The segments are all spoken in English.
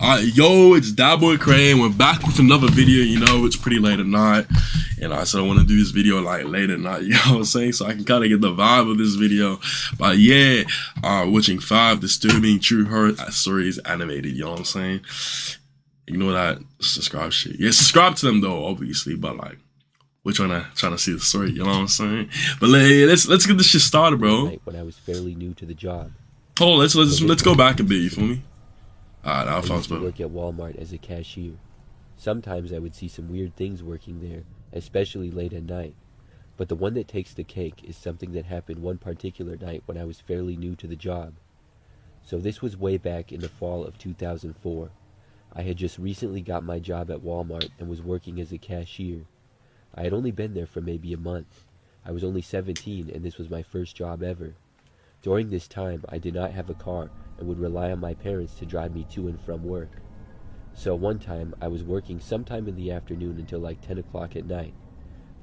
Yo, it's that boy Crane. We're back with another video. You know, it's pretty late at night, and I said I want to do this video like late at night. You know what I'm saying? So I can kind of get the vibe of this video. But yeah, watching 5 disturbing true horror stories animated. You know what I'm saying? Ignore that subscribe shit. Yeah, subscribe to them though, obviously. But like, we're trying to see the story. You know what I'm saying? But let's get this shit started, bro. When I was fairly new to the job. Hold on, let's go back a bit. You feel me? Alright, I used to work at Walmart as a cashier. Sometimes I would see some weird things working there, especially late at night. But the one that takes the cake is something that happened one particular night when I was fairly new to the job. So this was way back in the fall of 2004. I had just recently got my job at Walmart and was working as a cashier. I had only been there for maybe a month. I was only 17 and this was my first job ever. During this time, I did not have a car and would rely on my parents to drive me to and from work. So one time, I was working sometime in the afternoon until like 10 o'clock at night.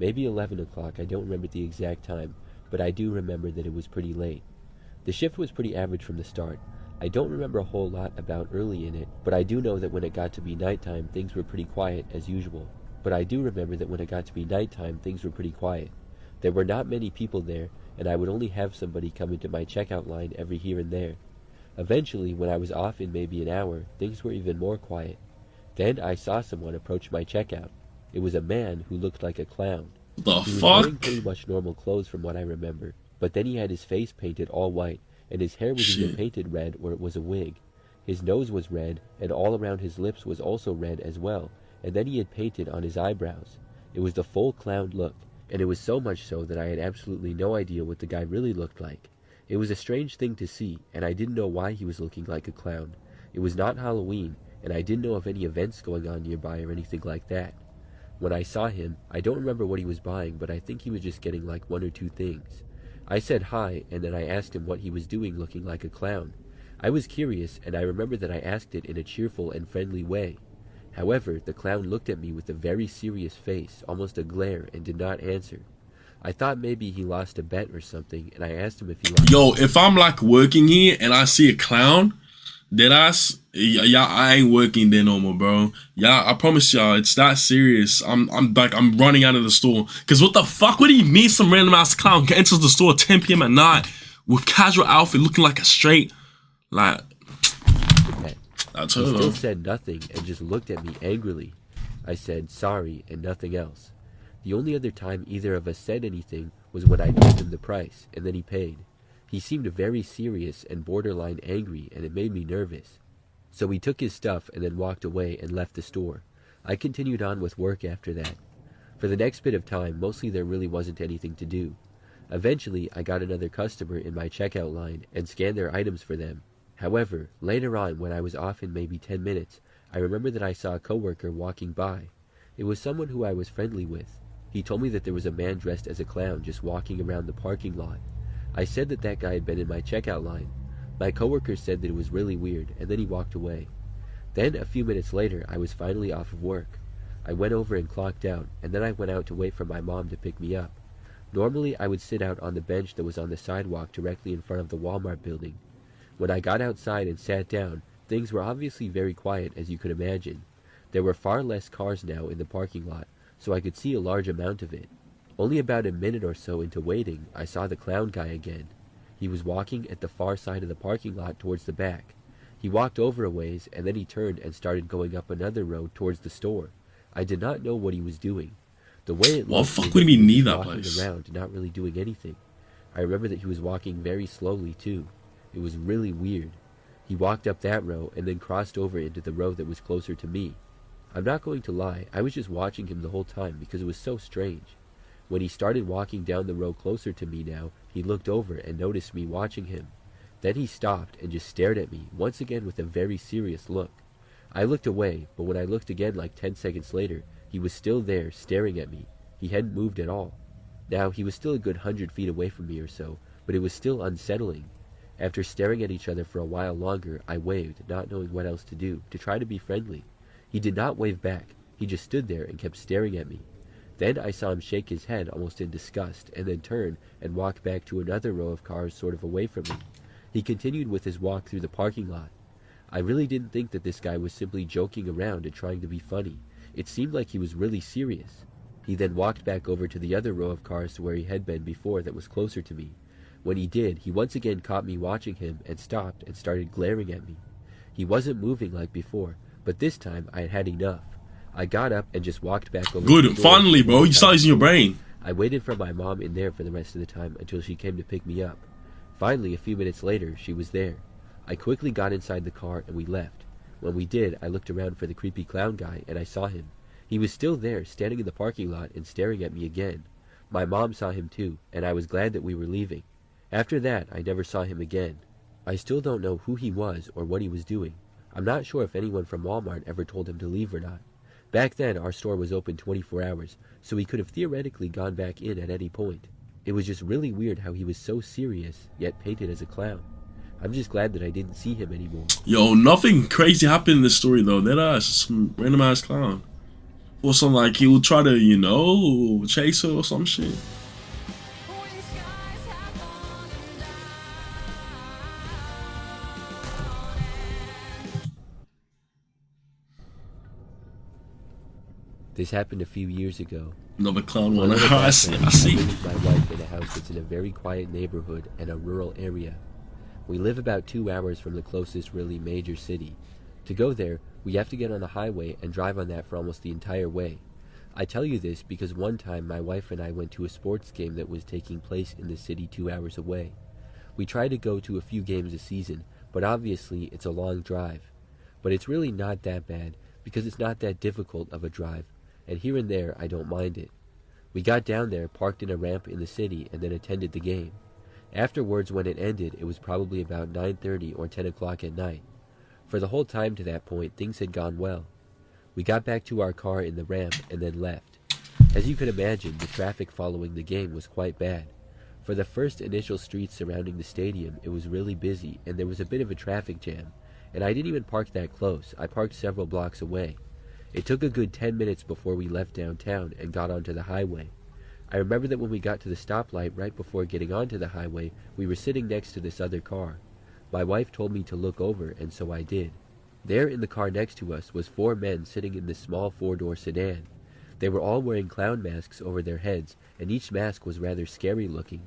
Maybe 11 o'clock, I don't remember the exact time, but I do remember that it was pretty late. The shift was pretty average from the start. I don't remember a whole lot about early in it, but I do know that when it got to be nighttime, things were pretty quiet as usual. There were not many people there, and I would only have somebody come into my checkout line every here and there. Eventually, when I was off in maybe an hour, things were even more quiet. Then I saw someone approach my checkout. It was a man who looked like a clown. The He was fuck? wearing pretty much normal clothes from what I remember, but then he had his face painted all white, and his hair was even painted red where it was a wig. His nose was red, and all around his lips was also red as well, and then he had painted on his eyebrows. It was the full clown look. And it was so much so that I had absolutely no idea what the guy really looked like. It was a strange thing to see, and I didn't know why he was looking like a clown. It was not Halloween, and I didn't know of any events going on nearby or anything like that. When I saw him, I don't remember what he was buying, but I think he was just getting like 1 or 2 things. I said hi, and then I asked him what he was doing looking like a clown. I was curious, and I remember that I asked it in a cheerful and friendly way. However, the clown looked at me with a very serious face, almost a glare, and did not answer. I thought maybe he lost a bet or something, and I asked him if he lost. Yo, if I'm like working here and I see a clown, I ain't working there no more, bro. Yeah, I promise y'all, it's that serious. I'm running out of the store. Cause what the fuck? What do you mean some random ass clown enters the store at 10 p.m. at night with casual outfit looking like a straight, like. He still said nothing and just looked at me angrily. I said sorry and nothing else. The only other time either of us said anything was when I told him the price, and then he paid. He seemed very serious and borderline angry, and it made me nervous. So he took his stuff and then walked away and left the store. I continued on with work after that. For the next bit of time, mostly there really wasn't anything to do. Eventually, I got another customer in my checkout line and scanned their items for them. However, later on, when I was off in maybe 10 minutes, I remember that I saw a coworker walking by. It was someone who I was friendly with. He told me that there was a man dressed as a clown just walking around the parking lot. I said that that guy had been in my checkout line. My coworker said that it was really weird, and then he walked away. Then, a few minutes later, I was finally off of work. I went over and clocked out, and then I went out to wait for my mom to pick me up. Normally, I would sit out on the bench that was on the sidewalk directly in front of the Walmart building. When I got outside and sat down, things were obviously very quiet, as you could imagine. There were far less cars now in the parking lot, so I could see a large amount of it. Only about a minute or so into waiting, I saw the clown guy again. He was walking at the far side of the parking lot towards the back. He walked over a ways, and then he turned and started going up another road towards the store. I did not know what he was doing. The way it looked, fuck would he need that walking place? around, not really doing anything. I remember that he was walking very slowly too. It was really weird. He walked up that row and then crossed over into the row that was closer to me. I'm not going to lie, I was just watching him the whole time because it was so strange. When he started walking down the row closer to me now, he looked over and noticed me watching him. Then he stopped and just stared at me, once again with a very serious look. I looked away, but when I looked again like 10 seconds later, he was still there, staring at me. He hadn't moved at all. Now, he was still a good 100 feet away from me or so, but it was still unsettling. After staring at each other for a while longer, I waved, not knowing what else to do, to try to be friendly. He did not wave back. He just stood there and kept staring at me. Then I saw him shake his head almost in disgust, and then turn and walk back to another row of cars sort of away from me. He continued with his walk through the parking lot. I really didn't think that this guy was simply joking around and trying to be funny. It seemed like he was really serious. He then walked back over to the other row of cars to where he had been before that was closer to me. When he did, he once again caught me watching him and stopped and started glaring at me. He wasn't moving like before, but this time I had had enough. I got up and just walked back over. Good, finally, bro. You saw this in your brain. I waited for my mom in there for the rest of the time until she came to pick me up. Finally, a few minutes later, she was there. I quickly got inside the car and we left. When we did, I looked around for the creepy clown guy and I saw him. He was still there, standing in the parking lot and staring at me again. My mom saw him too, and I was glad that we were leaving. After that, I never saw him again. I still don't know who he was or what he was doing. I'm not sure if anyone from Walmart ever told him to leave or not. Back then, our store was open 24 hours, so he could have theoretically gone back in at any point. It was just really weird how he was so serious, yet painted as a clown. I'm just glad that I didn't see him anymore. Yo, nothing crazy happened in this story though. That ass, some random ass clown. Or something like he would try to, you know, chase her or some shit. This happened a few years ago. Another clown one. I see. I live with my wife in a house that's in a very quiet neighborhood and a rural area. We live about 2 hours from the closest really major city. To go there, we have to get on a highway and drive on that for almost the entire way. I tell you this because one time my wife and I went to a sports game that was taking place in the city 2 hours away. We try to go to a few games a season, but obviously it's a long drive. But it's really not that bad because it's not that difficult of a drive, and here and there I don't mind it. We got down there, parked in a ramp in the city, and then attended the game. Afterwards, when it ended, it was probably about 9:30 or 10 o'clock at night. For the whole time to that point, things had gone well. We got back to our car in the ramp and then left. As you could imagine, the traffic following the game was quite bad. For the first initial streets surrounding the stadium, it was really busy and there was a bit of a traffic jam. And I didn't even park that close. I parked several blocks away. It took a good 10 minutes before we left downtown and got onto the highway. I remember that when we got to the stoplight right before getting onto the highway, we were sitting next to this other car. My wife told me to look over, and so I did. There in the car next to us was 4 men sitting in this small 4-door sedan. They were all wearing clown masks over their heads, and each mask was rather scary looking.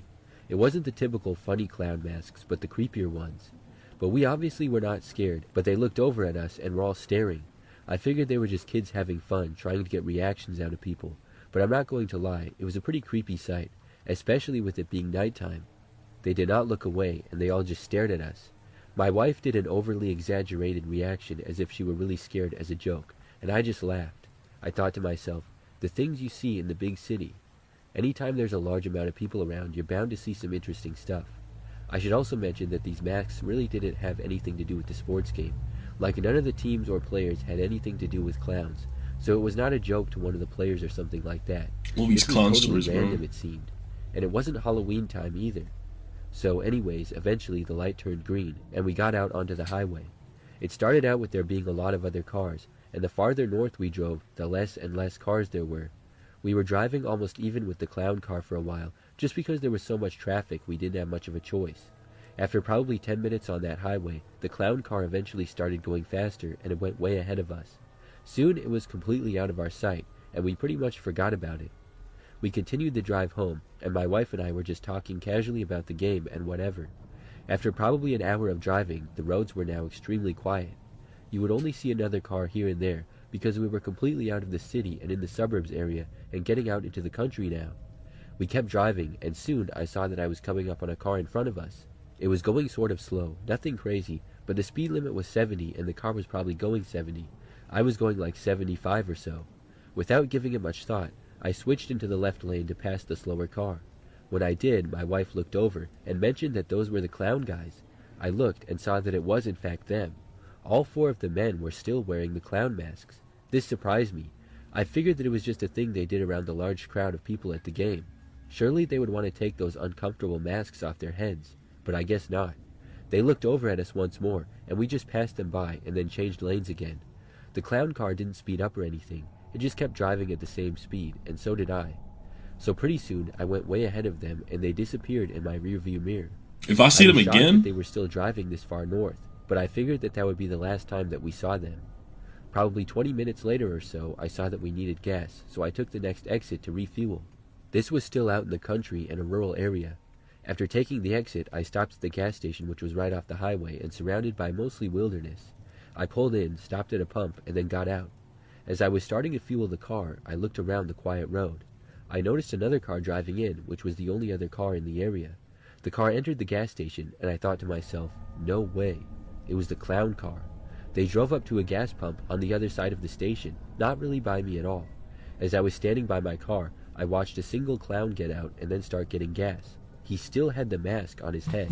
It wasn't the typical funny clown masks, but the creepier ones. But we obviously were not scared, but they looked over at us and were all staring. I figured they were just kids having fun, trying to get reactions out of people. But I'm not going to lie, it was a pretty creepy sight, especially with it being nighttime. They did not look away, and they all just stared at us. My wife did an overly exaggerated reaction as if she were really scared as a joke, and I just laughed. I thought to myself, the things you see in the big city. Anytime there's a large amount of people around, you're bound to see some interesting stuff. I should also mention that these masks really didn't have anything to do with the sports game. Like, none of the teams or players had anything to do with clowns. So it was not a joke to one of the players or something like that. All these clown totally stories, random, bro. it seemed. And it wasn't Halloween time either. So anyways, eventually the light turned green, and we got out onto the highway. It started out with there being a lot of other cars, and the farther north we drove, the less and less cars there were. We were driving almost even with the clown car for a while, just because there was so much traffic we didn't have much of a choice. After probably 10 minutes on that highway, the clown car eventually started going faster, and it went way ahead of us. Soon it was completely out of our sight, and we pretty much forgot about it. We continued the drive home, and my wife and I were just talking casually about the game and whatever. After probably an hour of driving, the roads were now extremely quiet. You would only see another car here and there, because we were completely out of the city and in the suburbs area, and getting out into the country now. We kept driving, and soon I saw that I was coming up on a car in front of us. It was going sort of slow, nothing crazy, but the speed limit was 70, and the car was probably going 70. I was going like 75 or so. Without giving it much thought, I switched into the left lane to pass the slower car. When I did, my wife looked over and mentioned that those were the clown guys. I looked and saw that it was in fact them. All 4 of the men were still wearing the clown masks. This surprised me. I figured that it was just a thing they did around the large crowd of people at the game. Surely they would want to take those uncomfortable masks off their heads, but I guess not. They looked over at us once more, and we just passed them by and then changed lanes again. The clown car didn't speed up or anything, it just kept driving at the same speed, and so did I. So pretty soon, I went way ahead of them, and they disappeared in my rearview mirror. If I see them was shocked again, that they were still driving this far north, but I figured that would be the last time that we saw them. Probably 20 minutes later or so, I saw that we needed gas, so I took the next exit to refuel. This was still out in the country in a rural area. After taking the exit, I stopped at the gas station, which was right off the highway and surrounded by mostly wilderness. I pulled in, stopped at a pump, and then got out. As I was starting to fuel the car, I looked around the quiet road. I noticed another car driving in, which was the only other car in the area. The car entered the gas station, and I thought to myself, no way. It was the clown car. They drove up to a gas pump on the other side of the station, not really by me at all. As I was standing by my car, I watched a single clown get out and then start getting gas. He still had the mask on his head.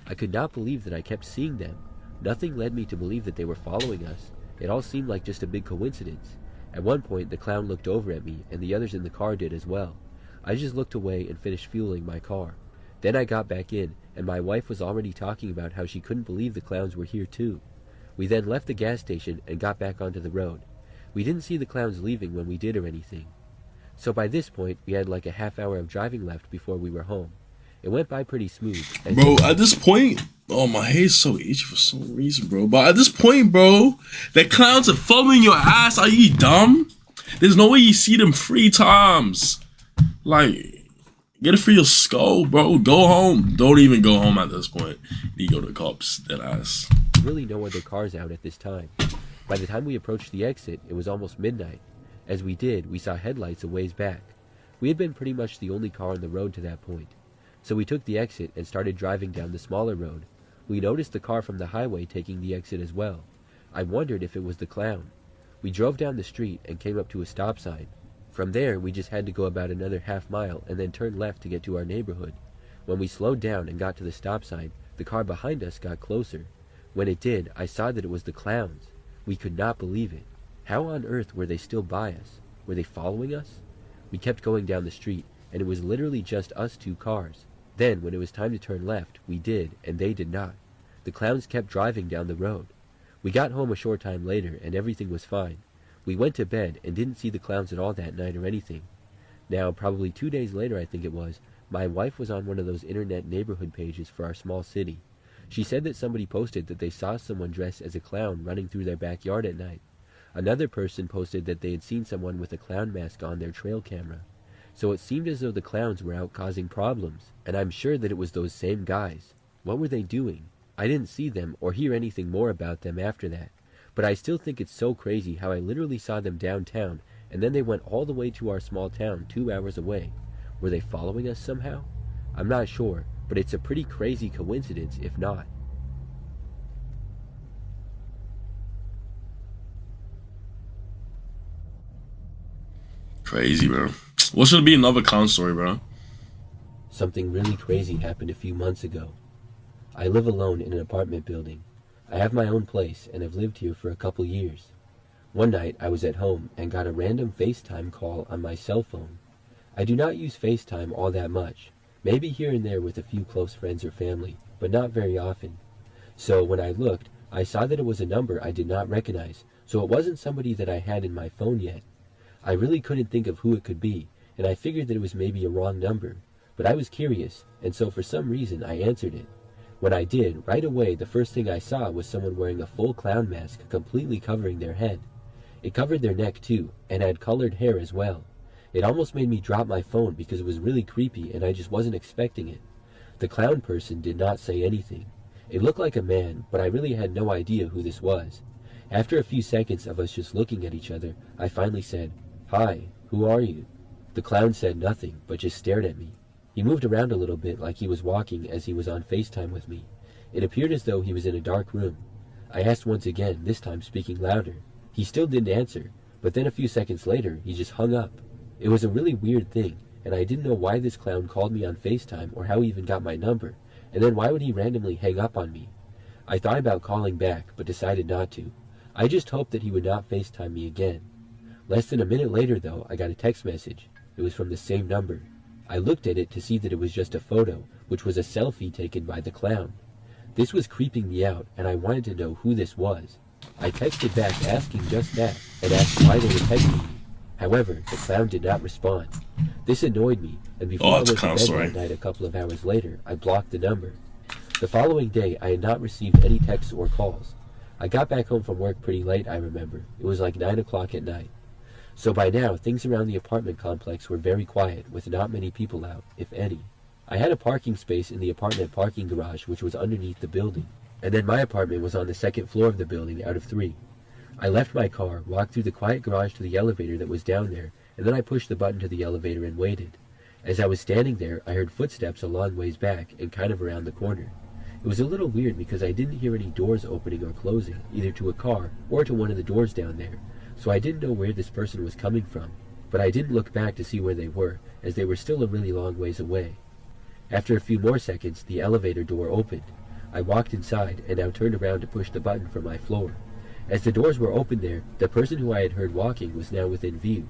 I could not believe that I kept seeing them. Nothing led me to believe that they were following us. It all seemed like just a big coincidence. At one point, the clown looked over at me, and the others in the car did as well. I just looked away and finished fueling my car. Then I got back in, and my wife was already talking about how she couldn't believe the clowns were here too. We then left the gas station and got back onto the road. We didn't see the clowns leaving when we did or anything. So by this point, we had like a half hour of driving left before we were home. It went by pretty smooth. Bro, at this point, oh, my hair's so itchy for some reason, bro. But at this point, bro, the clowns are following your ass. Are you dumb? There's no way you see them 3 times. Like, get it for your skull, bro. Go home. Don't even go home at this point. You go to the cops, dead ass. Really no other cars out at this time. By the time we approached the exit, it was almost midnight. As we did, we saw headlights a ways back. We had been pretty much the only car on the road to that point. So we took the exit and started driving down the smaller road. We noticed the car from the highway taking the exit as well. I wondered if it was the clown. We drove down the street and came up to a stop sign. From there, we just had to go about another half mile and then turn left to get to our neighborhood. When we slowed down and got to the stop sign, the car behind us got closer. When it did, I saw that it was the clowns. We could not believe it. How on earth were they still by us? Were they following us? We kept going down the street, and it was literally just us 2 cars. Then, when it was time to turn left, we did, and they did not. The clowns kept driving down the road. We got home a short time later, and everything was fine. We went to bed and didn't see the clowns at all that night or anything. Now, probably 2 days later, I think it was, my wife was on one of those internet neighborhood pages for our small city. She said that somebody posted that they saw someone dressed as a clown running through their backyard at night. Another person posted that they had seen someone with a clown mask on their trail camera. So it seemed as though the clowns were out causing problems, and I'm sure that it was those same guys. What were they doing? I didn't see them or hear anything more about them after that, but I still think it's so crazy how I literally saw them downtown, and then they went all the way to our small town 2 hours away. Were they following us somehow? I'm not sure, but it's a pretty crazy coincidence if not. Crazy, bro. What should be another clown story, bro? Something really crazy happened a few months ago. I live alone in an apartment building. I have my own place and have lived here for a couple years. One night I was at home and got a random FaceTime call on my cell phone. I do not use FaceTime all that much, maybe here and there with a few close friends or family, but not very often. So when I looked, I saw that it was a number I did not recognize, so it wasn't somebody that I had in my phone yet. I really couldn't think of who it could be, and I figured that it was maybe a wrong number, but I was curious, and so for some reason I answered it. When I did, right away the first thing I saw was someone wearing a full clown mask completely covering their head. It covered their neck too, and had colored hair as well. It almost made me drop my phone because it was really creepy and I just wasn't expecting it. The clown person did not say anything. It looked like a man, but I really had no idea who this was. After a few seconds of us just looking at each other, I finally said, "Hi, who are you?" The clown said nothing, but just stared at me. He moved around a little bit like he was walking as he was on FaceTime with me. It appeared as though he was in a dark room. I asked once again, this time speaking louder. He still didn't answer, but then a few seconds later, he just hung up. It was a really weird thing, and I didn't know why this clown called me on FaceTime or how he even got my number, and then why would he randomly hang up on me? I thought about calling back, but decided not to. I just hoped that he would not FaceTime me again. Less than a minute later, though, I got a text message. It was from the same number. I looked at it to see that it was just a photo, which was a selfie taken by the clown. This was creeping me out, and I wanted to know who this was. I texted back asking just that, and asked why they were texting me. However, the clown did not respond. This annoyed me, and before I went to bed that night a couple of hours later, I blocked the number. The following day, I had not received any texts or calls. I got back home from work pretty late, I remember. It was like 9 o'clock at night. So by now, things around the apartment complex were very quiet, with not many people out, if any. I had a parking space in the apartment parking garage, which was underneath the building, and then my apartment was on the second floor of the building out of 3. I left my car, walked through the quiet garage to the elevator that was down there, and then I pushed the button to the elevator and waited. As I was standing there, I heard footsteps a long ways back and kind of around the corner. It was a little weird because I didn't hear any doors opening or closing, either to a car or to one of the doors down there, so I didn't know where this person was coming from, but I didn't look back to see where they were, as they were still a really long ways away. After a few more seconds, the elevator door opened. I walked inside and now turned around to push the button for my floor. As the doors were open there, the person who I had heard walking was now within view.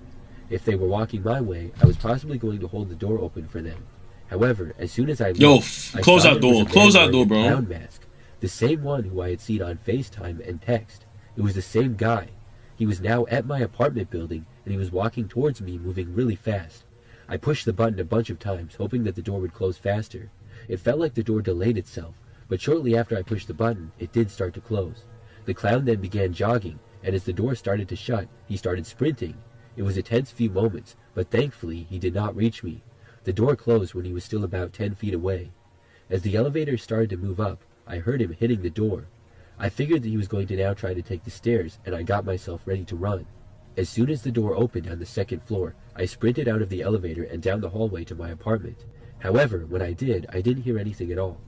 If they were walking my way, I was possibly going to hold the door open for them. However, as soon as I looked, close that door. Close that door, bro. Clown mask, the same one who I had seen on FaceTime and text. It was the same guy. He was now at my apartment building, and he was walking towards me, moving really fast. I pushed the button a bunch of times, hoping that the door would close faster. It felt like the door delayed itself, but shortly after I pushed the button, it did start to close. The clown then began jogging, and as the door started to shut, he started sprinting. It was a tense few moments, but thankfully he did not reach me. The door closed when he was still about 10 feet away. As the elevator started to move up, I heard him hitting the door. I figured that he was going to now try to take the stairs, and I got myself ready to run. As soon as the door opened on the second floor, I sprinted out of the elevator and down the hallway to my apartment. However, when I did, I didn't hear anything at all.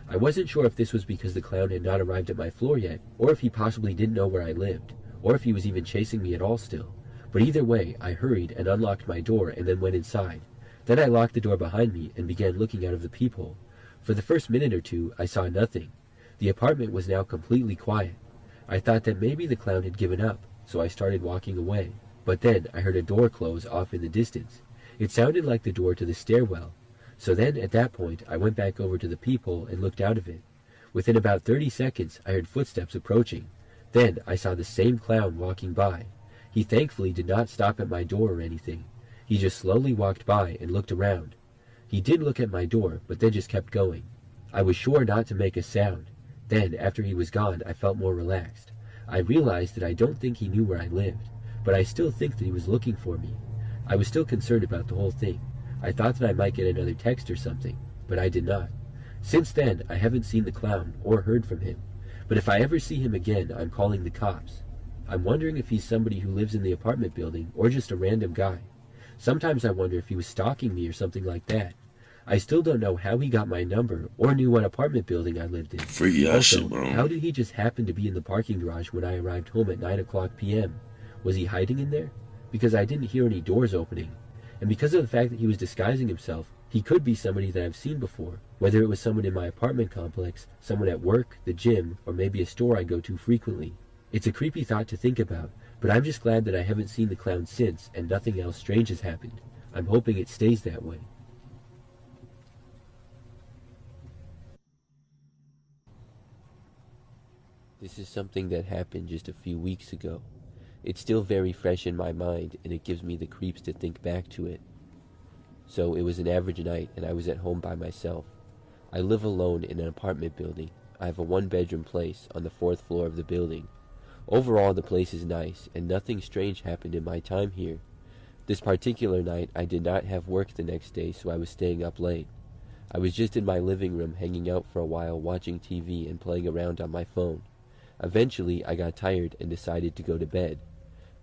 I wasn't sure if this was because the clown had not arrived at my floor yet, or if he possibly didn't know where I lived, or if he was even chasing me at all still. But either way, I hurried and unlocked my door and then went inside. Then I locked the door behind me and began looking out of the peephole. For the first minute or two, I saw nothing. The apartment was now completely quiet. I thought that maybe the clown had given up, so I started walking away. But then I heard a door close off in the distance. It sounded like the door to the stairwell. So then, at that point, I went back over to the peephole and looked out of it. Within about 30 seconds, I heard footsteps approaching. Then I saw the same clown walking by. He thankfully did not stop at my door or anything. He just slowly walked by and looked around. He did look at my door, but then just kept going. I was sure not to make a sound. Then, after he was gone, I felt more relaxed. I realized that I don't think he knew where I lived, but I still think that he was looking for me. I was still concerned about the whole thing. I thought that I might get another text or something, but I did not. Since then, I haven't seen the clown or heard from him. But if I ever see him again, I'm calling the cops. I'm wondering if he's somebody who lives in the apartment building or just a random guy. Sometimes I wonder if he was stalking me or something like that. I still don't know how he got my number or knew what apartment building I lived in. Freaky ass shit, bro. How did he just happen to be in the parking garage when I arrived home at 9 o'clock p.m.? Was he hiding in there? Because I didn't hear any doors opening. And because of the fact that he was disguising himself, he could be somebody that I've seen before, whether it was someone in my apartment complex, someone at work, the gym, or maybe a store I go to frequently. It's a creepy thought to think about, but I'm just glad that I haven't seen the clown since and nothing else strange has happened. I'm hoping it stays that way. This is something that happened just a few weeks ago. It's still very fresh in my mind, and it gives me the creeps to think back to it. So it was an average night, and I was at home by myself. I live alone in an apartment building. I have a one-bedroom place on the 4th floor of the building. Overall, the place is nice, and nothing strange happened in my time here. This particular night, I did not have work the next day, so I was staying up late. I was just in my living room hanging out for a while, watching TV and playing around on my phone. Eventually, I got tired and decided to go to bed.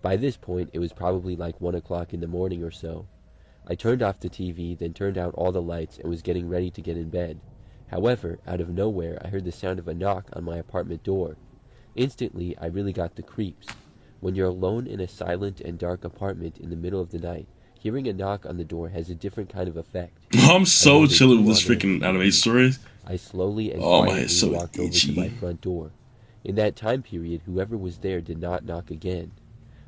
By this point, it was probably like 1 o'clock in the morning or so. I turned off the TV, then turned out all the lights and was getting ready to get in bed. However, out of nowhere, I heard the sound of a knock on my apartment door. Instantly, I really got the creeps. When you're alone in a silent and dark apartment in the middle of the night, hearing a knock on the door has a different kind of effect. I'm so chilling with this freaking anime story. I slowly and quietly walked over to my front door. In that time period, whoever was there did not knock again.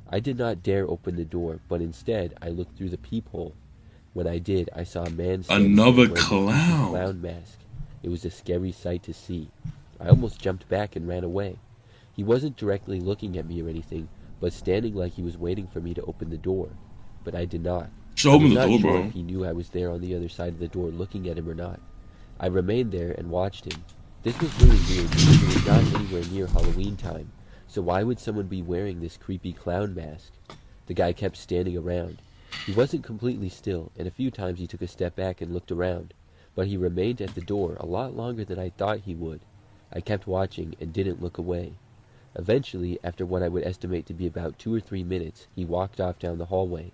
I did not dare open the door, but instead I looked through the peephole. When I did, I saw a man another wearing a clown mask. It was a scary sight to see. I almost jumped back and ran away. He wasn't directly looking at me or anything, but standing like he was waiting for me to open the door. But I did not. Just open the door, I was not bro. sure if he knew I was there on the other side of the door looking at him or not. I remained there and watched him. This was really weird because it was not anywhere near Halloween time, so why would someone be wearing this creepy clown mask? The guy kept standing around. He wasn't completely still, and a few times he took a step back and looked around, but he remained at the door a lot longer than I thought he would. I kept watching and didn't look away. Eventually, after what I would estimate to be about 2 or 3 minutes, he walked off down the hallway.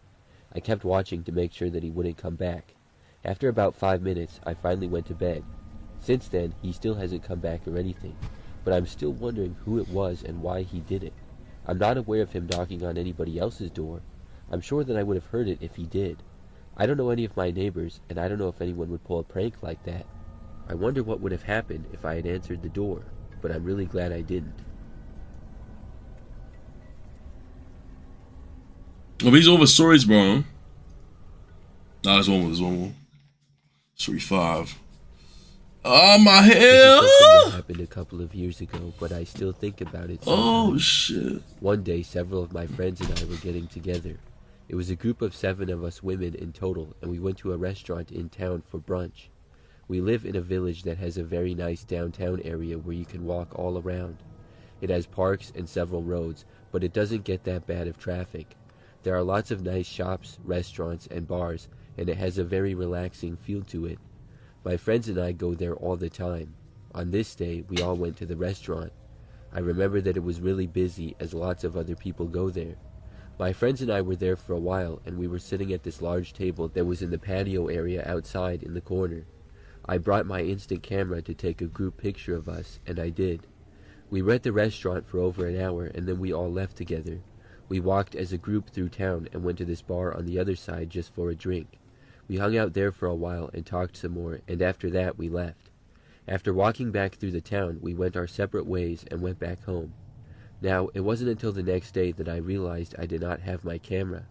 I kept watching to make sure that he wouldn't come back. After about 5 minutes, I finally went to bed. Since then, he still hasn't come back or anything, but I'm still wondering who it was and why he did it. I'm not aware of him knocking on anybody else's door. I'm sure that I would have heard it if he did. I don't know any of my neighbors, and I don't know if anyone would pull a prank like that. I wonder what would have happened if I had answered the door, but I'm really glad I didn't. Well, these are all the stories, bro. Nah, there's one more. Story 5. Oh, my This is hair! something that happened a couple of years ago, but I still think about it sometimes. Oh, shit. One day, several of my friends and I were getting together. It was a group of 7 of us women in total, and we went to a restaurant in town for brunch. We live in a village that has a very nice downtown area where you can walk all around. It has parks and several roads, but it doesn't get that bad of traffic. There are lots of nice shops, restaurants, and bars, and it has a very relaxing feel to it. My friends and I go there all the time. On this day, we all went to the restaurant. I remember that it was really busy as lots of other people go there. My friends and I were there for a while, and we were sitting at this large table that was in the patio area outside in the corner. I brought my instant camera to take a group picture of us, and I did. We were at the restaurant for over an hour, and then we all left together. We walked as a group through town and went to this bar on the other side just for a drink. We hung out there for a while and talked some more, and after that we left. After walking back through the town, we went our separate ways and went back home. Now, it wasn't until the next day that I realized I did not have my camera.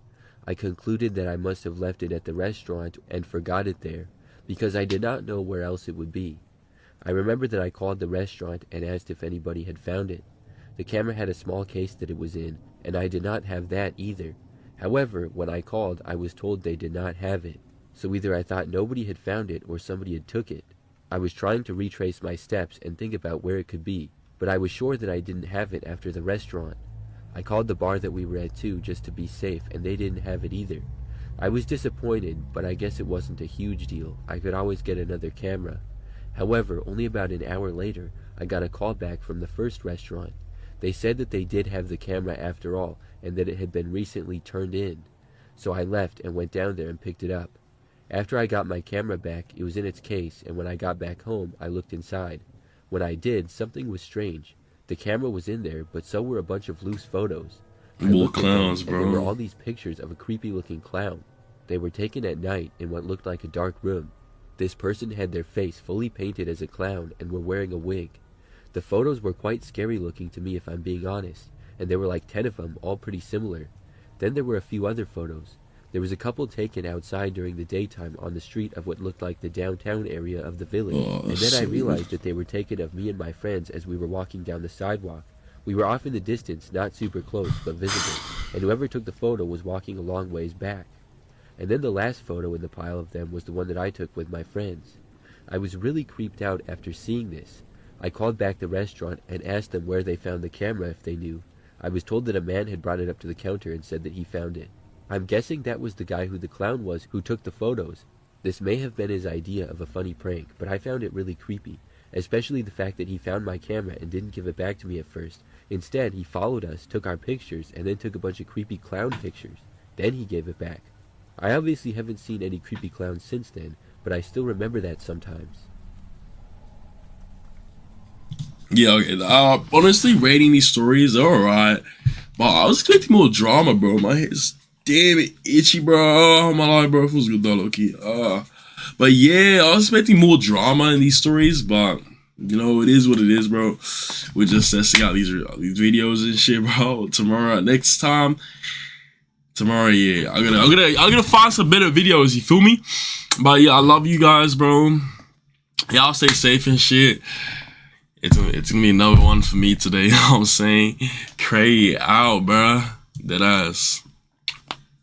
I concluded that I must have left it at the restaurant and forgot it there, because I did not know where else it would be. I remember that I called the restaurant and asked if anybody had found it. The camera had a small case that it was in, and I did not have that either. However, when I called, I was told they did not have it. So either I thought nobody had found it or somebody had took it. I was trying to retrace my steps and think about where it could be, but I was sure that I didn't have it after the restaurant. I called the bar that we were at too, just to be safe, and they didn't have it either. I was disappointed, but I guess it wasn't a huge deal. I could always get another camera. However, only about an hour later, I got a call back from the first restaurant. They said that they did have the camera after all, and that it had been recently turned in. So I left and went down there and picked it up. After I got my camera back, it was in its case, and when I got back home, I looked inside. When I did, something was strange. The camera was in there, but so were a bunch of loose photos. More clowns, bro. And there were all these pictures of a creepy-looking clown. They were taken at night in what looked like a dark room. This person had their face fully painted as a clown and were wearing a wig. The photos were quite scary-looking to me, if I'm being honest, and there were like 10 of them, all pretty similar. Then there were a few other photos. There was a couple taken outside during the daytime on the street of what looked like the downtown area of the village, and then I realized that they were taken of me and my friends as we were walking down the sidewalk. We were off in the distance, not super close, but visible, and whoever took the photo was walking a long ways back. And then the last photo in the pile of them was the one that I took with my friends. I was really creeped out after seeing this. I called back the restaurant and asked them where they found the camera if they knew. I was told that a man had brought it up to the counter and said that he found it. I'm guessing that was the guy who the clown was who took the photos. This may have been his idea of a funny prank, but I found it really creepy, especially the fact that he found my camera and didn't give it back to me at first. Instead, he followed us, took our pictures, and then took a bunch of creepy clown pictures. Then he gave it back. I obviously haven't seen any creepy clowns since then, but I still remember that sometimes. Yeah, okay. Honestly, rating these stories, they're alright. But I was expecting more drama, bro. My head's damn it itchy, bro. Oh my life, bro. It feels good though, low-key. But yeah, I was expecting more drama in these stories, but you know, it is what it is, bro. We're just testing out these videos and shit, bro. Tomorrow, yeah, I'm gonna find some better videos. You feel me? But yeah, I love you guys, bro. Y'all stay safe and shit. It's gonna be another one for me today. You know what I'm saying? Cray out, bro. Deadass.